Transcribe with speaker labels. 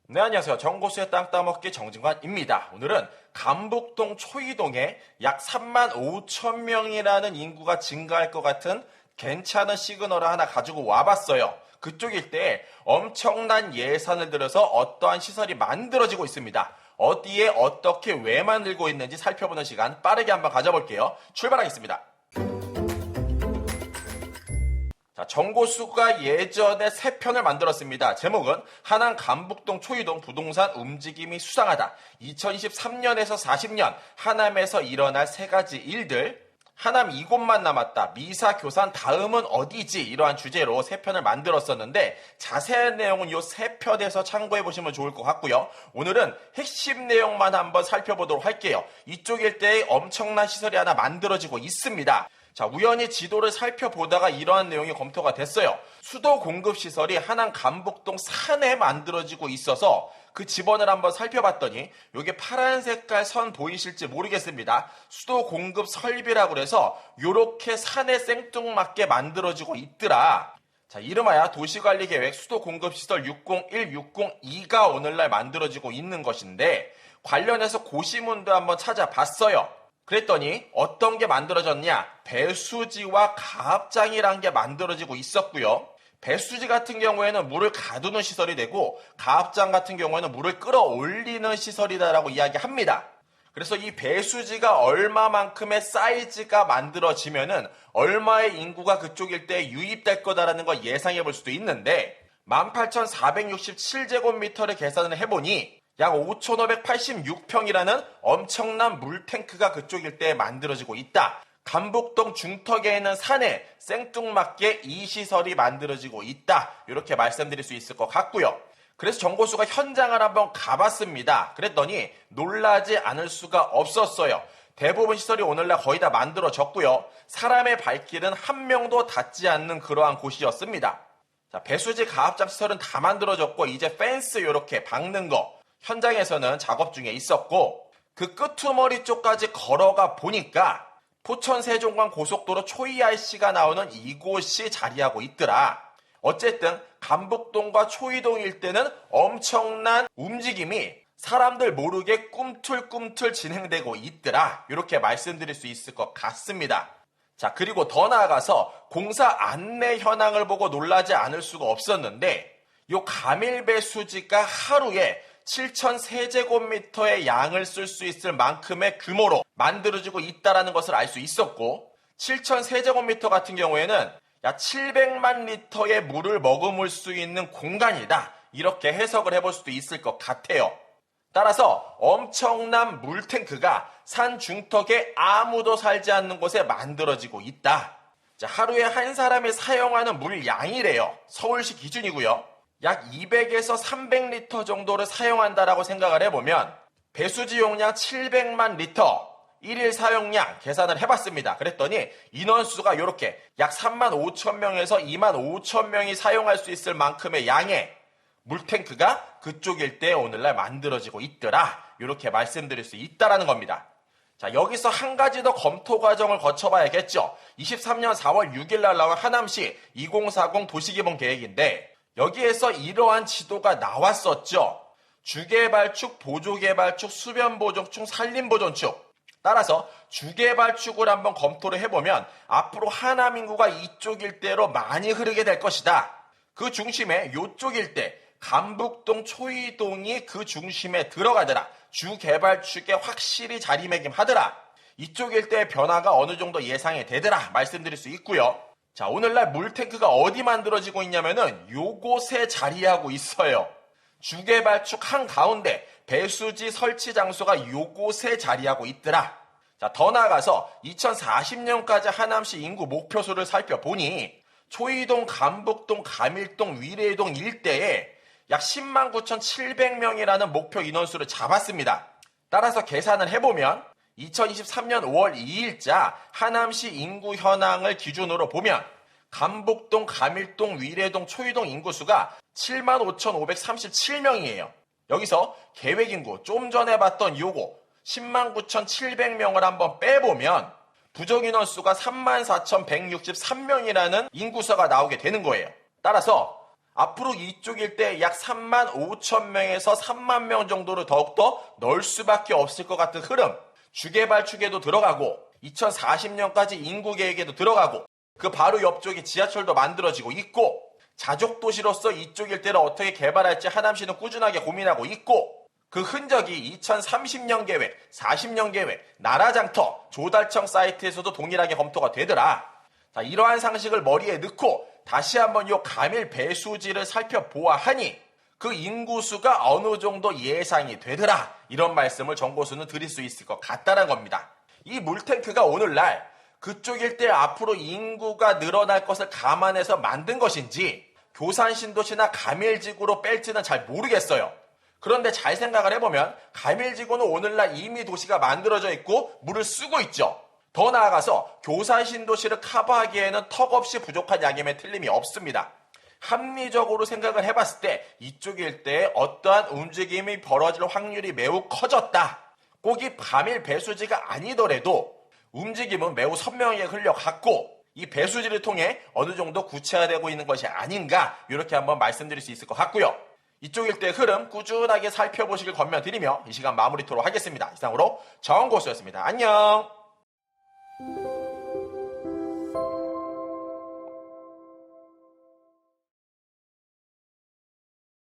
Speaker 1: 네, 안녕하세요. 정보수의 땅 따먹기 정진관입니다. 오늘은 감북동 초이동에 약 3만 5천 명이라는 인구가 증가할 것 같은 괜찮은 시그널을 하나 가지고 와봤어요. 그쪽 일대에 엄청난 예산을 들여서 어떠한 시설이 만들어지고 있습니다. 어디에 어떻게 왜 만들고 있는지 살펴보는 시간 빠르게 한번 가져볼게요. 출발하겠습니다. 자, 정고수가 예전에 세 편을 만들었습니다. 제목은 하남 감북동 초이동 부동산 움직임이 수상하다. 2023년에서 40년 하남에서 일어날 세 가지 일들. 하남 이곳만 남았다. 미사 교산 다음은 어디지? 이러한 주제로 세 편을 만들었었는데 자세한 내용은 이 세 편에서 참고해 보시면 좋을 것 같고요. 오늘은 핵심 내용만 한번 살펴보도록 할게요. 이쪽 일대에 엄청난 시설이 하나 만들어지고 있습니다. 자, 우연히 지도를 살펴보다가 이러한 내용이 검토가 됐어요. 수도 공급 시설이 하남 감북동 산에 만들어지고 있어서 그 지번을 한번 살펴봤더니 이게 파란 색깔 선 보이실지 모르겠습니다. 수도 공급 설비라고 해서 이렇게 산에 생뚱맞게 만들어지고 있더라. 자, 이름하여 도시관리계획 수도공급시설 601, 602가 오늘날 만들어지고 있는 것인데 관련해서 고시문도 한번 찾아봤어요. 그랬더니 어떤 게 만들어졌냐? 배수지와 가압장이라는 게 만들어지고 있었고요. 배수지 같은 경우에는 물을 가두는 시설이 되고 가압장 같은 경우에는 물을 끌어올리는 시설이다라고 이야기합니다. 그래서 이 배수지가 얼마만큼의 사이즈가 만들어지면은 얼마의 인구가 그쪽 일대에 유입될 거다라는 걸 예상해 볼 수도 있는데 18,467제곱미터를 계산을 해보니 약 5,586평이라는 엄청난 물탱크가 그쪽 일대에 만들어지고 있다. 감북동 중턱에 있는 산에 생뚱맞게 이 시설이 만들어지고 있다. 이렇게 말씀드릴 수 있을 것 같고요. 그래서 정고수가 현장을 한번 가봤습니다. 그랬더니 놀라지 않을 수가 없었어요. 대부분 시설이 오늘날 거의 다 만들어졌고요. 사람의 발길은 한 명도 닿지 않는 그러한 곳이었습니다. 자, 배수지 가압장 시설은 다 만들어졌고 이제 펜스 이렇게 박는 거 현장에서는 작업 중에 있었고 그 끄트머리 쪽까지 걸어가 보니까 포천 세종간 고속도로 초이IC가 나오는 이곳이 자리하고 있더라. 어쨌든 감북동과 초이동 일대는 엄청난 움직임이 사람들 모르게 꿈틀꿈틀 진행되고 있더라. 이렇게 말씀드릴 수 있을 것 같습니다. 자, 그리고 더 나아가서 공사 안내 현황을 보고 놀라지 않을 수가 없었는데 이 가밀배수지가 하루에 7,000세제곱미터의 양을 쓸 수 있을 만큼의 규모로 만들어지고 있다는 것을 알 수 있었고 7,000세제곱미터 같은 경우에는 약 700만 리터의 물을 머금을 수 있는 공간이다. 이렇게 해석을 해볼 수도 있을 것 같아요. 따라서 엄청난 물탱크가 산 중턱에 아무도 살지 않는 곳에 만들어지고 있다. 자, 하루에 한 사람이 사용하는 물 양이래요. 서울시 기준이고요. 약 200에서 300리터 정도를 사용한다라고 생각을 해보면 배수지 용량 700만 리터 1일 사용량 계산을 해봤습니다. 그랬더니 인원수가 이렇게 약 3만 5천 명에서 2만 5천 명이 사용할 수 있을 만큼의 양의 물탱크가 그쪽 일대에 오늘날 만들어지고 있더라. 이렇게 말씀드릴 수 있다라는 겁니다. 자, 여기서 한 가지 더 검토 과정을 거쳐봐야겠죠. 23년 4월 6일 날 나온 하남시 2040 도시개발 계획인데 여기에서 이러한 지도가 나왔었죠. 주개발축, 보조개발축, 수변보존축, 산림보존축. 따라서 주개발축을 한번 검토를 해보면 앞으로 하남 인구가 이쪽 일대로 많이 흐르게 될 것이다. 그 중심에 이쪽 일대, 감북동, 초이동이 그 중심에 들어가더라. 주개발축에 확실히 자리매김하더라. 이쪽 일대의 변화가 어느 정도 예상이 되더라. 말씀드릴 수 있고요. 자, 오늘날 물탱크가 어디 만들어지고 있냐면은 요곳에 자리하고 있어요. 주개발축 한가운데 배수지 설치 장소가 요곳에 자리하고 있더라. 자, 더 나아가서 2040년까지 하남시 인구 목표수를 살펴보니 초이동, 감북동, 가밀동, 위례동 일대에 약 10만 9,700명이라는 목표 인원수를 잡았습니다. 따라서 계산을 해보면 2023년 5월 2일자 하남시 인구 현황을 기준으로 보면 감북동, 가밀동, 위례동, 초이동 인구수가 75,537명이에요. 여기서 계획인구 좀 전에 봤던 요거 10만 9,700명을 한번 빼보면 부정인원수가 34,163명이라는 인구수가 나오게 되는 거예요. 따라서 앞으로 이쪽 일대 약 3만 5천 명에서 3만 명 정도로 더욱더 넣을 수밖에 없을 것 같은 흐름. 주개발축에도 들어가고 2040년까지 인구 계획에도 들어가고 그 바로 옆쪽에 지하철도 만들어지고 있고 자족 도시로서 이쪽 일대를 어떻게 개발할지 하남시는 꾸준하게 고민하고 있고 그 흔적이 2030년 계획, 40년 계획, 나라장터, 조달청 사이트에서도 동일하게 검토가 되더라. 자, 이러한 상식을 머리에 넣고 다시 한번 이 감일 배수지를 살펴보아하니 그 인구수가 어느 정도 예상이 되더라. 이런 말씀을 정고수는 드릴 수 있을 것 같다는 겁니다. 이 물탱크가 오늘날 그쪽 일대 앞으로 인구가 늘어날 것을 감안해서 만든 것인지 교산신도시나 감일지구로 뺄지는 잘 모르겠어요. 그런데 잘 생각을 해보면 감일지구는 오늘날 이미 도시가 만들어져 있고 물을 쓰고 있죠. 더 나아가서 교산신도시를 커버하기에는 턱없이 부족한 양임에 틀림이 없습니다. 합리적으로 생각을 해봤을 때 이쪽 일대에 어떠한 움직임이 벌어질 확률이 매우 커졌다. 꼭 이 감일 배수지가 아니더라도 움직임은 매우 선명하게 흘러갔고 이 배수지를 통해 어느 정도 구체화되고 있는 것이 아닌가 이렇게 한번 말씀드릴 수 있을 것 같고요. 이쪽 일대의 흐름 꾸준하게 살펴보시길 권면드리며 이 시간 마무리 토록 하겠습니다. 이상으로 정고수였습니다. 안녕.